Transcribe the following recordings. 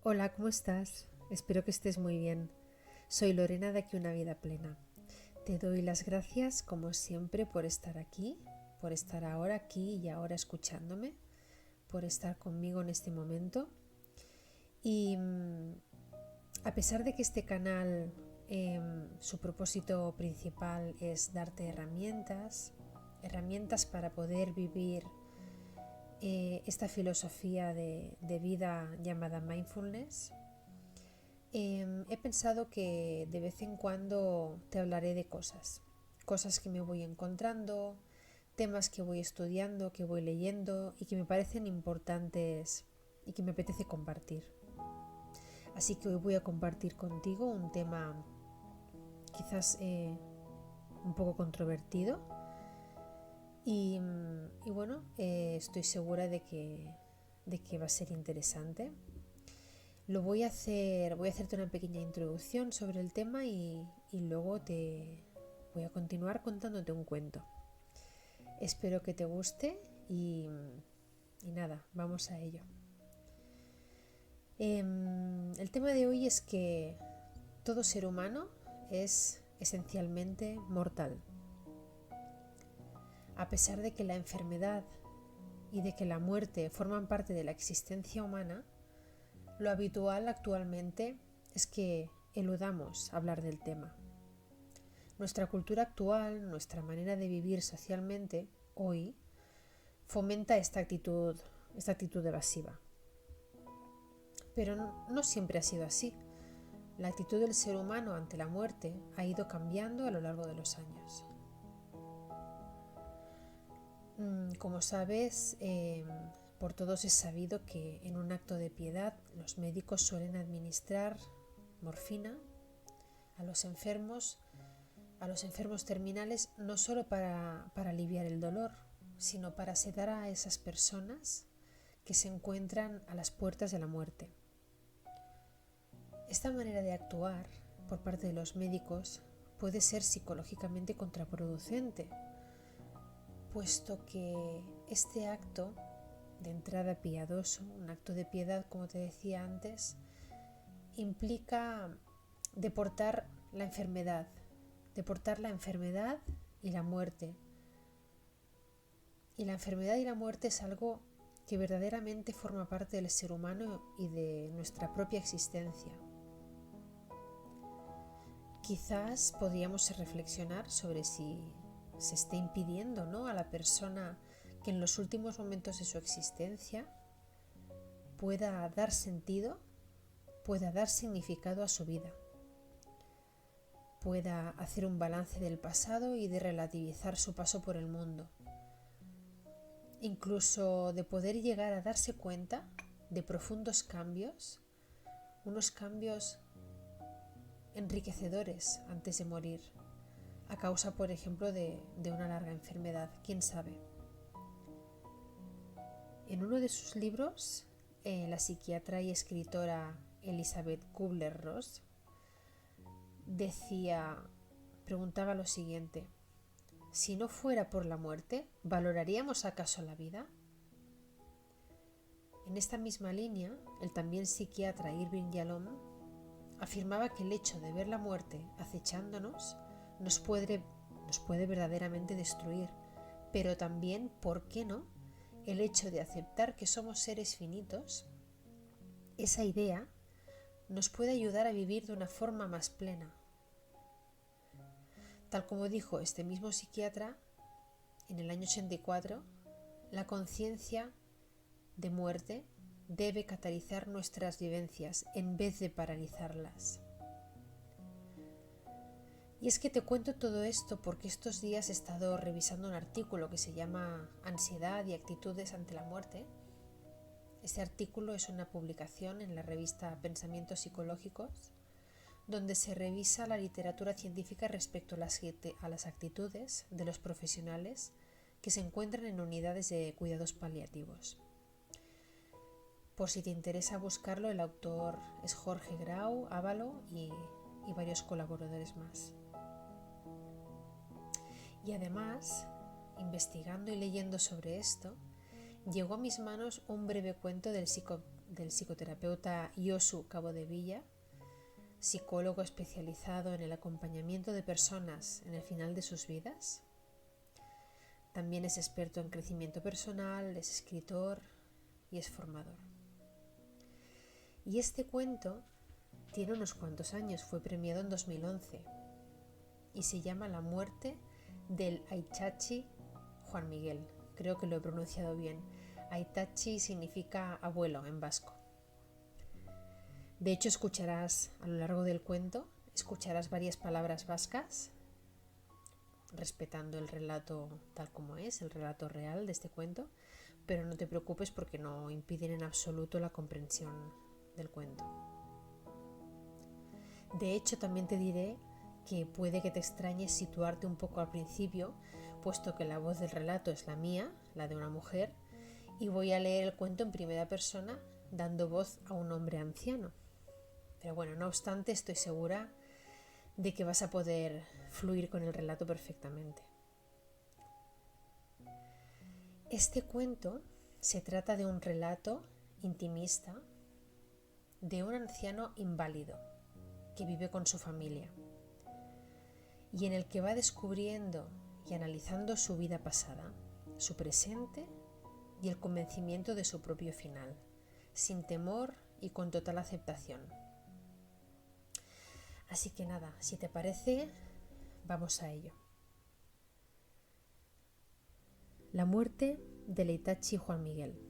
Hola, ¿cómo estás? Espero que estés muy bien. Soy Lorena de Aquí una vida plena. Te doy las gracias, como siempre, por estar aquí, por estar ahora aquí y ahora escuchándome, por estar conmigo en este momento. Y a pesar de que este canal, su propósito principal es darte herramientas para poder vivir esta filosofía de vida llamada mindfulness. He pensado que de vez en cuando te hablaré de cosas que me voy encontrando, temas que voy estudiando, que voy leyendo y que me parecen importantes y que me apetece compartir. Así que hoy voy a compartir contigo un tema quizás un poco controvertido y bueno, estoy segura de que va a ser interesante. Voy a hacerte una pequeña introducción sobre el tema y luego te voy a continuar contándote un cuento. Espero que te guste y nada, vamos a ello. El tema de hoy es que todo ser humano es esencialmente mortal. A pesar de que la enfermedad y de que la muerte forman parte de la existencia humana, lo habitual actualmente es que eludamos hablar del tema. Nuestra cultura actual, nuestra manera de vivir socialmente hoy, fomenta esta actitud evasiva. Pero no siempre ha sido así. La actitud del ser humano ante la muerte ha ido cambiando a lo largo de los años. Como sabes, por todos es sabido que en un acto de piedad los médicos suelen administrar morfina a los enfermos terminales, no solo para aliviar el dolor, sino para sedar a esas personas que se encuentran a las puertas de la muerte. Esta manera de actuar por parte de los médicos puede ser psicológicamente contraproducente, puesto que este acto de entrada piadoso, un acto de piedad, como te decía antes, implica deportar la enfermedad y la muerte. Y la enfermedad y la muerte es algo que verdaderamente forma parte del ser humano y de nuestra propia existencia. Quizás podríamos reflexionar sobre si se está impidiendo, ¿no?, a la persona que en los últimos momentos de su existencia pueda dar sentido, pueda dar significado a su vida, pueda hacer un balance del pasado y de relativizar su paso por el mundo, incluso de poder llegar a darse cuenta de profundos cambios, unos cambios enriquecedores antes de morir, a causa, por ejemplo, de una larga enfermedad, quién sabe. En uno de sus libros, la psiquiatra y escritora Elizabeth Kubler-Ross preguntaba lo siguiente: si no fuera por la muerte, ¿valoraríamos acaso la vida? En esta misma línea, el también psiquiatra Irving Yalom afirmaba que el hecho de ver la muerte acechándonos nos puede verdaderamente destruir, pero también, ¿por qué no?, el hecho de aceptar que somos seres finitos, esa idea nos puede ayudar a vivir de una forma más plena. Tal como dijo este mismo psiquiatra en el año 84, la conciencia de muerte debe catalizar nuestras vivencias en vez de paralizarlas. Y es que te cuento todo esto porque estos días he estado revisando un artículo que se llama Ansiedad y actitudes ante la muerte. Este artículo es una publicación en la revista Pensamientos Psicológicos, donde se revisa la literatura científica respecto a las actitudes de los profesionales que se encuentran en unidades de cuidados paliativos. Por si te interesa buscarlo, el autor es Jorge Grau, Ávalo y varios colaboradores más. Y además, investigando y leyendo sobre esto, llegó a mis manos un breve cuento del del psicoterapeuta Josu Capdevila, psicólogo especializado en el acompañamiento de personas en el final de sus vidas. También es experto en crecimiento personal, es escritor y es formador. Y este cuento tiene unos cuantos años, fue premiado en 2011 y se llama La muerte del Aitachi Juan Miguel. Creo que lo he pronunciado bien. Aitachi significa abuelo en vasco. De hecho, escucharás a lo largo del cuento, escucharás varias palabras vascas, respetando el relato tal como es, el relato real de este cuento, pero no te preocupes porque no impiden en absoluto la comprensión del cuento. De hecho, también te diré que puede que te extrañe situarte un poco al principio, puesto que la voz del relato es la mía, la de una mujer, y voy a leer el cuento en primera persona, dando voz a un hombre anciano. Pero bueno, no obstante, estoy segura de que vas a poder fluir con el relato perfectamente. Este cuento se trata de un relato intimista de un anciano inválido que vive con su familia y en el que va descubriendo y analizando su vida pasada, su presente y el convencimiento de su propio final, sin temor y con total aceptación. Así que nada, si te parece, vamos a ello. La muerte del Aitachi Juan Miguel.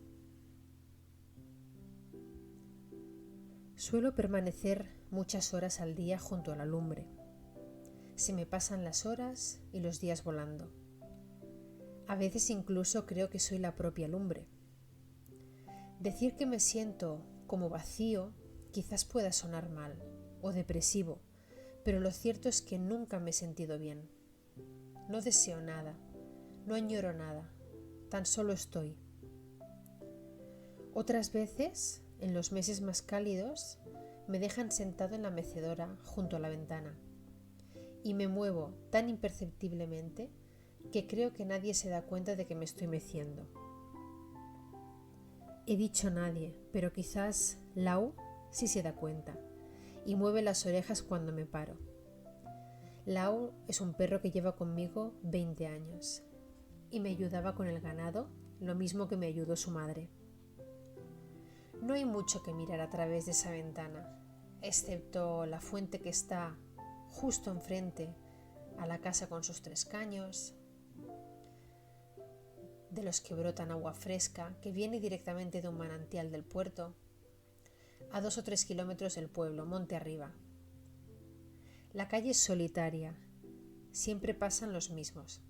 Suelo permanecer muchas horas al día junto a la lumbre. Se me pasan las horas y los días volando. A veces incluso creo que soy la propia lumbre. Decir que me siento como vacío quizás pueda sonar mal o depresivo, pero lo cierto es que nunca me he sentido bien. No deseo nada, no añoro nada, tan solo estoy. Otras veces, en los meses más cálidos, me dejan sentado en la mecedora junto a la ventana y me muevo tan imperceptiblemente que creo que nadie se da cuenta de que me estoy meciendo. He dicho nadie, pero quizás Lau sí se da cuenta y mueve las orejas cuando me paro. Lau es un perro que lleva conmigo 20 años y me ayudaba con el ganado, lo mismo que me ayudó su madre. No hay mucho que mirar a través de esa ventana, excepto la fuente que está justo enfrente a la casa con sus 3 caños, de los que brotan agua fresca que viene directamente de un manantial del puerto, a 2 o 3 kilómetros del pueblo, monte arriba. La calle es solitaria, siempre pasan los mismos.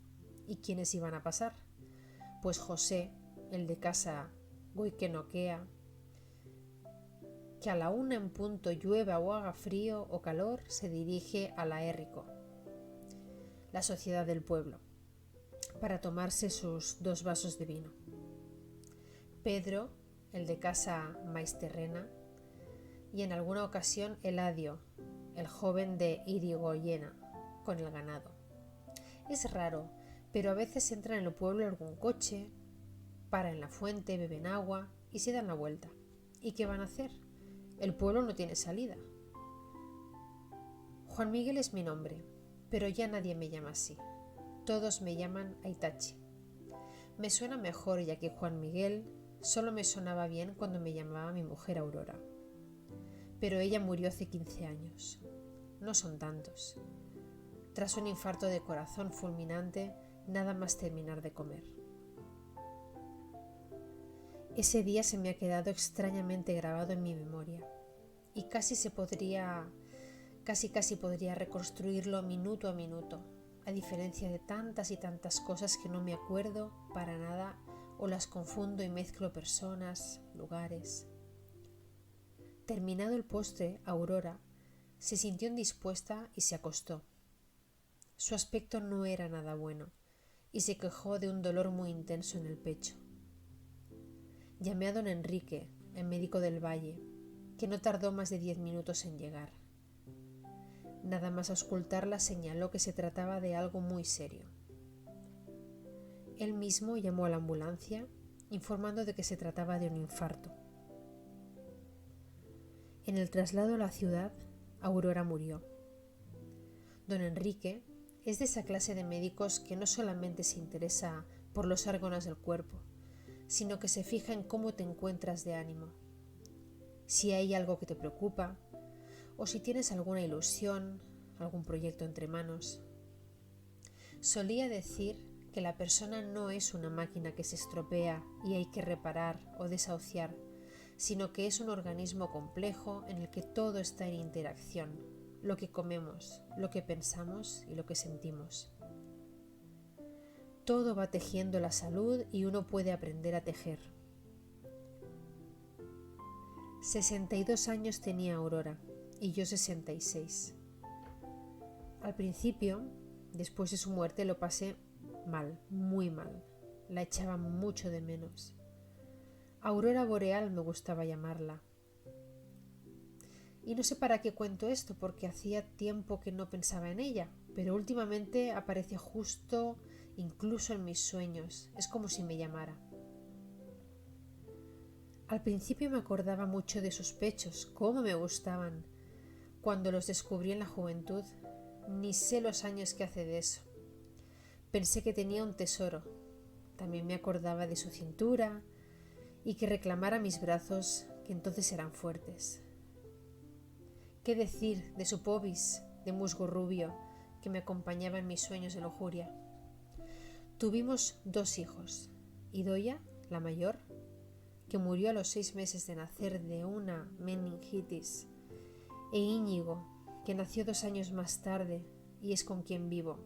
¿Y quiénes iban a pasar? Pues José, el de casa Goikenokea, que a la 1 en punto llueva o haga frío o calor, se dirige a la Érrico, la sociedad del pueblo, para tomarse sus 2 vasos de vino. Pedro, el de casa Maisterrena, y en alguna ocasión Eladio, el joven de Irigoyena, con el ganado. Es raro, pero a veces entra en el pueblo algún coche, para en la fuente, beben agua y se dan la vuelta. ¿Y qué van a hacer? El pueblo no tiene salida. Juan Miguel es mi nombre, pero ya nadie me llama así. Todos me llaman Aitachi. Me suena mejor ya que Juan Miguel solo me sonaba bien cuando me llamaba mi mujer Aurora. Pero ella murió hace 15 años. No son tantos. Tras un infarto de corazón fulminante, nada más terminar de comer. Ese día se me ha quedado extrañamente grabado en mi memoria y casi podría reconstruirlo minuto a minuto, a diferencia de tantas y tantas cosas que no me acuerdo para nada o las confundo y mezclo personas, lugares. Terminado el postre, Aurora se sintió indispuesta y se acostó. Su aspecto no era nada bueno y se quejó de un dolor muy intenso en el pecho. Llamé a don Enrique, el médico del valle, que no tardó más de 10 minutos en llegar. Nada más auscultarla señaló que se trataba de algo muy serio. Él mismo llamó a la ambulancia, informando de que se trataba de un infarto. En el traslado a la ciudad, Aurora murió. Don Enrique es de esa clase de médicos que no solamente se interesa por los órganos del cuerpo, sino que se fija en cómo te encuentras de ánimo. Si hay algo que te preocupa, o si tienes alguna ilusión, algún proyecto entre manos. Solía decir que la persona no es una máquina que se estropea y hay que reparar o desahuciar, sino que es un organismo complejo en el que todo está en interacción, lo que comemos, lo que pensamos y lo que sentimos. Todo va tejiendo la salud y uno puede aprender a tejer. 62 años tenía Aurora y yo 66. Al principio, después de su muerte, lo pasé mal, muy mal. La echaba mucho de menos. Aurora boreal me gustaba llamarla. Y no sé para qué cuento esto, porque hacía tiempo que no pensaba en ella, pero últimamente aparece justo, incluso en mis sueños. Es como si me llamara. Al principio me acordaba mucho de sus pechos, cómo me gustaban. Cuando los descubrí en la juventud, ni sé los años que hace de eso. Pensé que tenía un tesoro. También me acordaba de su cintura y que reclamara mis brazos, que entonces eran fuertes. ¿Qué decir de su povis, de musgo rubio, que me acompañaba en mis sueños de lujuria? Tuvimos 2 hijos, Idoia, la mayor, que murió a los 6 meses de nacer de una meningitis, e Íñigo, que nació 2 años más tarde y es con quien vivo,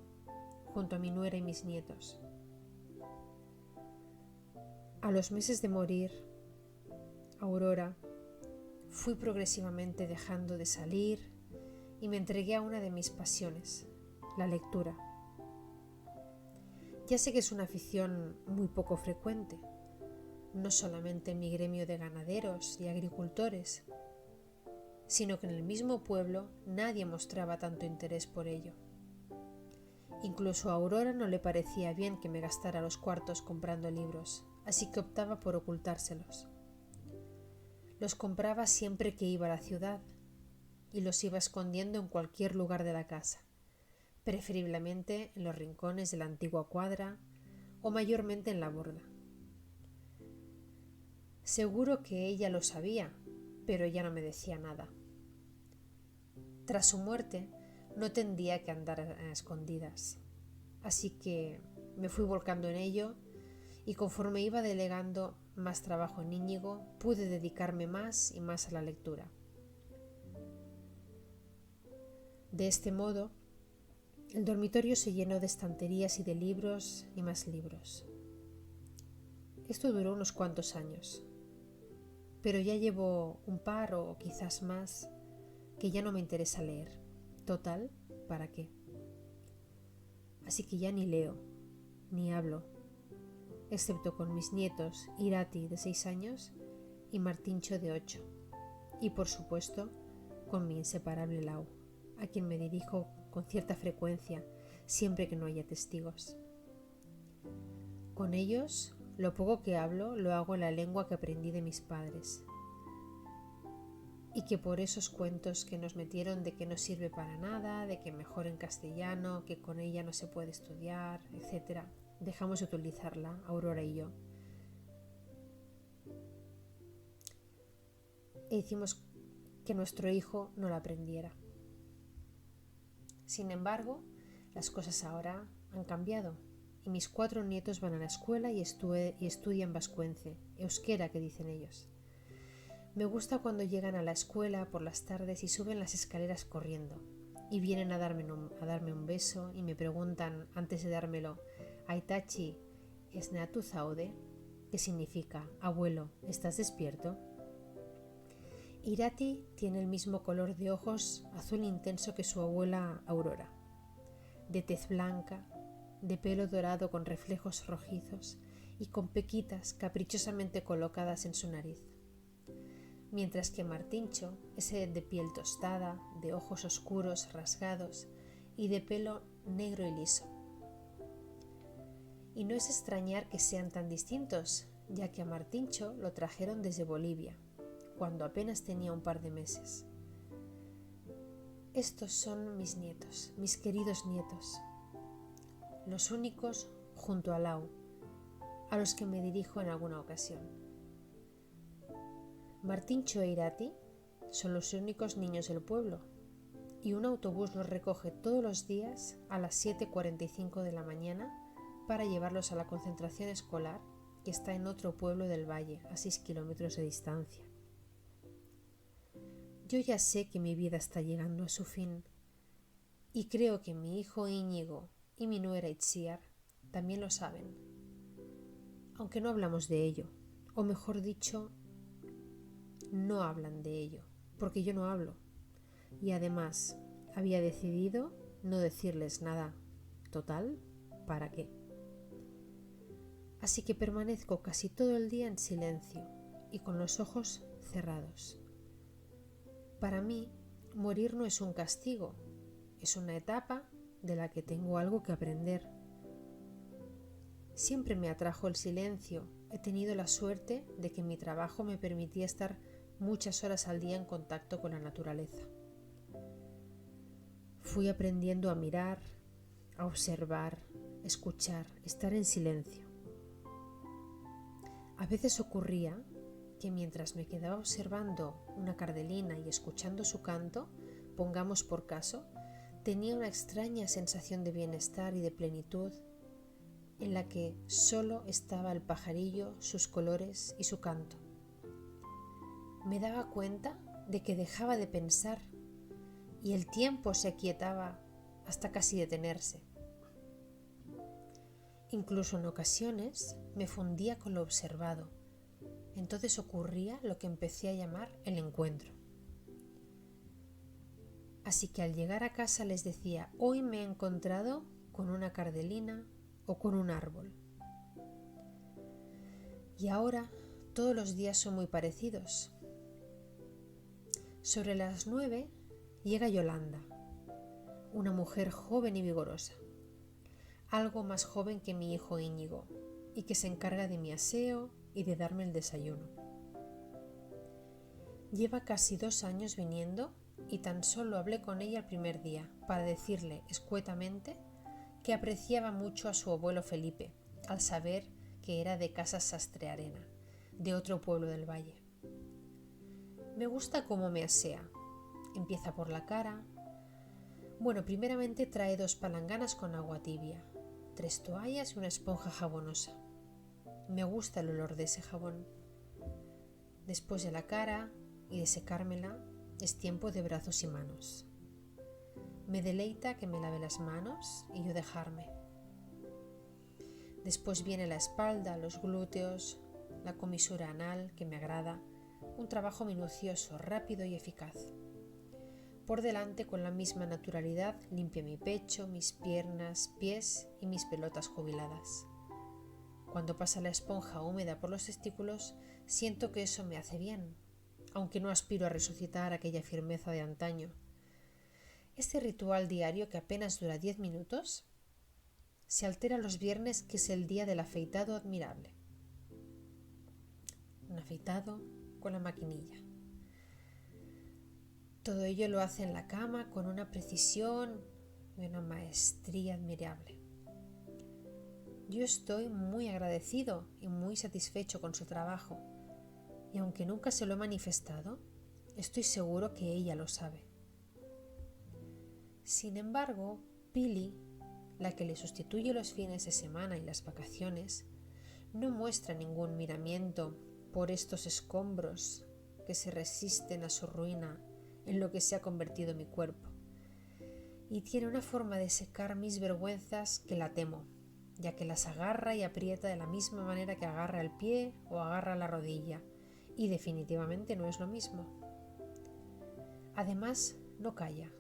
junto a mi nuera y mis nietos. A los meses de morir, Aurora, fui progresivamente dejando de salir y me entregué a una de mis pasiones, la lectura. Ya sé que es una afición muy poco frecuente, no solamente en mi gremio de ganaderos y agricultores, sino que en el mismo pueblo nadie mostraba tanto interés por ello. Incluso a Aurora no le parecía bien que me gastara los cuartos comprando libros, así que optaba por ocultárselos. Los compraba siempre que iba a la ciudad y los iba escondiendo en cualquier lugar de la casa, preferiblemente en los rincones de la antigua cuadra o mayormente en la borda. Seguro que ella lo sabía, pero ella no me decía nada. Tras su muerte, no tendría que andar a escondidas, así que me fui volcando en ello y conforme iba delegando más trabajo en Íñigo, pude dedicarme más y más a la lectura. De este modo, el dormitorio se llenó de estanterías y de libros y más libros. Esto duró unos cuantos años, pero ya llevo un par o quizás más que ya no me interesa leer. Total, ¿para qué? Así que ya ni leo, ni hablo, excepto con mis nietos Irati de 6 años y Martincho de 8, y por supuesto con mi inseparable Lau, a quien me dirijo con cierta frecuencia siempre que no haya testigos. Con ellos, lo poco que hablo lo hago en la lengua que aprendí de mis padres, y que por esos cuentos que nos metieron de que no sirve para nada, de que mejor en castellano, que con ella no se puede estudiar, etc., dejamos de utilizarla, Aurora y yo. E hicimos que nuestro hijo no la aprendiera. Sin embargo, las cosas ahora han cambiado y mis 4 nietos van a la escuela y estudian vascuence, euskera que dicen ellos. Me gusta cuando llegan a la escuela por las tardes y suben las escaleras corriendo y vienen a darme un beso y me preguntan antes de dármelo, Aitachi, ¿esnatu zaude? ¿Qué significa, abuelo, ¿estás despierto? Irati tiene el mismo color de ojos azul intenso que su abuela Aurora, de tez blanca, de pelo dorado con reflejos rojizos y con pequitas caprichosamente colocadas en su nariz. Mientras que Martincho es de piel tostada, de ojos oscuros rasgados y de pelo negro y liso. Y no es extrañar que sean tan distintos, ya que a Martincho lo trajeron desde Bolivia, cuando apenas tenía un par de meses. Estos son mis nietos, mis queridos nietos, los únicos junto a Lau, a los que me dirijo en alguna ocasión. Martincho e Irati son los únicos niños del pueblo y un autobús los recoge todos los días a las 7:45 de la mañana para llevarlos a la concentración escolar que está en otro pueblo del valle, a 6 kilómetros de distancia. Yo ya sé que mi vida está llegando a su fin y creo que mi hijo Íñigo y mi nuera Itziar también lo saben, aunque no hablamos de ello, o mejor dicho, no hablan de ello, porque yo no hablo. Y además, había decidido no decirles nada. Total, ¿para qué? Así que permanezco casi todo el día en silencio y con los ojos cerrados. Para mí, morir no es un castigo, es una etapa de la que tengo algo que aprender. Siempre me atrajo el silencio. He tenido la suerte de que mi trabajo me permitía estar muchas horas al día en contacto con la naturaleza. Fui aprendiendo a mirar, a observar, escuchar, estar en silencio. A veces ocurría que mientras me quedaba observando una cardelina y escuchando su canto, pongamos por caso, tenía una extraña sensación de bienestar y de plenitud en la que solo estaba el pajarillo, sus colores y su canto. Me daba cuenta de que dejaba de pensar y el tiempo se aquietaba hasta casi detenerse. Incluso en ocasiones me fundía con lo observado. Entonces ocurría lo que empecé a llamar el encuentro. Así que al llegar a casa les decía: hoy me he encontrado con una cardelina o con un árbol. Y ahora todos los días son muy parecidos. Sobre las 9 llega Yolanda, una mujer joven y vigorosa, algo más joven que mi hijo Íñigo, y que se encarga de mi aseo y de darme el desayuno. Lleva casi 2 años viniendo y tan solo hablé con ella el primer día para decirle escuetamente que apreciaba mucho a su abuelo Felipe al saber que era de Casas Sastrearena, de otro pueblo del valle. Me gusta cómo me asea. Empieza por la cara. Bueno, primeramente trae 2 palanganas con agua tibia, 3 toallas y una esponja jabonosa. Me gusta el olor de ese jabón. Después de la cara y de secármela, es tiempo de brazos y manos. Me deleita que me lave las manos y yo dejarme. Después viene la espalda, los glúteos, la comisura anal, que me agrada, un trabajo minucioso, rápido y eficaz. Por delante, con la misma naturalidad, limpia mi pecho, mis piernas, pies y mis pelotas jubiladas. Cuando pasa la esponja húmeda por los testículos, siento que eso me hace bien, aunque no aspiro a resucitar aquella firmeza de antaño. Este ritual diario, que apenas dura 10 minutos, se altera los viernes, que es el día del afeitado admirable. Un afeitado con la maquinilla. Todo ello lo hace en la cama con una precisión y una maestría admirable. Yo estoy muy agradecido y muy satisfecho con su trabajo, y aunque nunca se lo he manifestado, estoy seguro que ella lo sabe. Sin embargo, Pili, la que le sustituye los fines de semana y las vacaciones, no muestra ningún miramiento por estos escombros que se resisten a su ruina en lo que se ha convertido mi cuerpo, y tiene una forma de secar mis vergüenzas que la temo, ya que las agarra y aprieta de la misma manera que agarra el pie o agarra la rodilla, y definitivamente no es lo mismo. Además, no calla.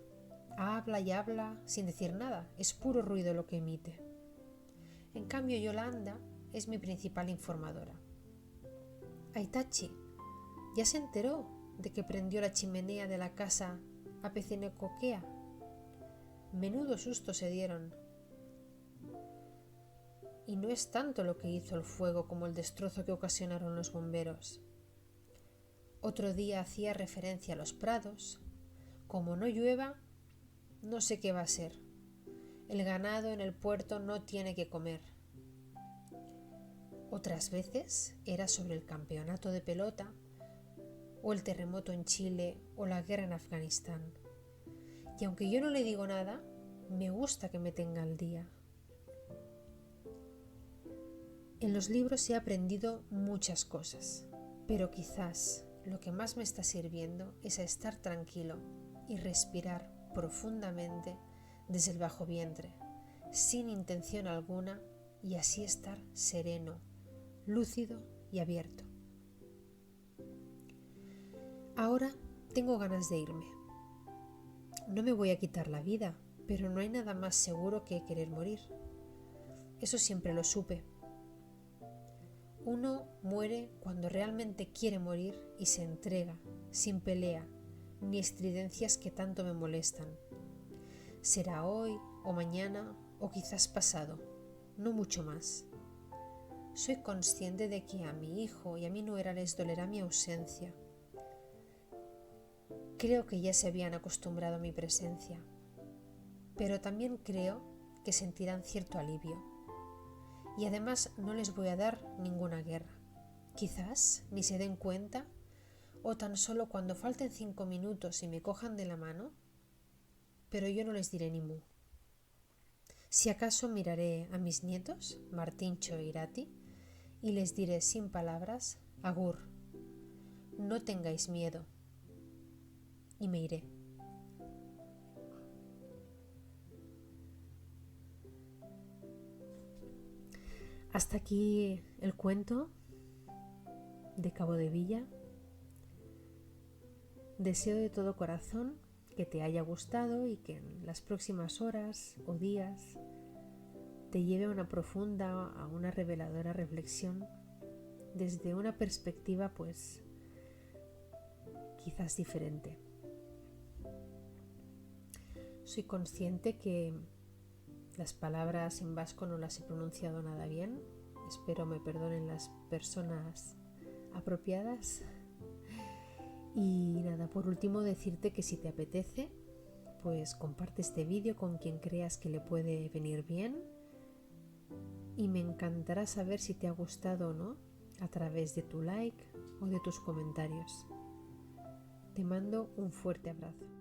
Habla y habla sin decir nada, es puro ruido lo que emite. En cambio, Yolanda es mi principal informadora. Aitachi, ¿ya se enteró de que prendió la chimenea de la casa a Pecinecoquea? Menudo susto se dieron. Y no es tanto lo que hizo el fuego como el destrozo que ocasionaron los bomberos. Otro día hacía referencia a los prados. Como no llueva, no sé qué va a ser. El ganado en el puerto no tiene que comer. Otras veces era sobre el campeonato de pelota, o el terremoto en Chile, o la guerra en Afganistán. Y aunque yo no le digo nada, me gusta que me tenga al día. En los libros he aprendido muchas cosas, pero quizás lo que más me está sirviendo es a estar tranquilo y respirar profundamente desde el bajo vientre, sin intención alguna, y así estar sereno, lúcido y abierto. Ahora tengo ganas de irme. No me voy a quitar la vida, pero no hay nada más seguro que querer morir. Eso siempre lo supe. Uno muere cuando realmente quiere morir y se entrega, sin pelea, ni estridencias que tanto me molestan. Será hoy o mañana o quizás pasado, no mucho más. Soy consciente de que a mi hijo y a mi nuera les dolerá mi ausencia. Creo que ya se habían acostumbrado a mi presencia, pero también creo que sentirán cierto alivio. Y además no les voy a dar ninguna guerra. Quizás ni se den cuenta, o tan solo cuando falten 5 minutos y me cojan de la mano, pero yo no les diré ni mu. Si acaso miraré a mis nietos, Martincho e Irati, y les diré sin palabras, agur, no tengáis miedo, y me iré. Hasta aquí el cuento de Cabo de Villa. Deseo de todo corazón que te haya gustado y que en las próximas horas o días te lleve a una profunda, a una reveladora reflexión desde una perspectiva pues quizás diferente. Soy consciente que las palabras en vasco no las he pronunciado nada bien. Espero me perdonen las personas apropiadas. Y nada, por último decirte que si te apetece, pues comparte este vídeo con quien creas que le puede venir bien. Y me encantará saber si te ha gustado o no a través de tu like o de tus comentarios. Te mando un fuerte abrazo.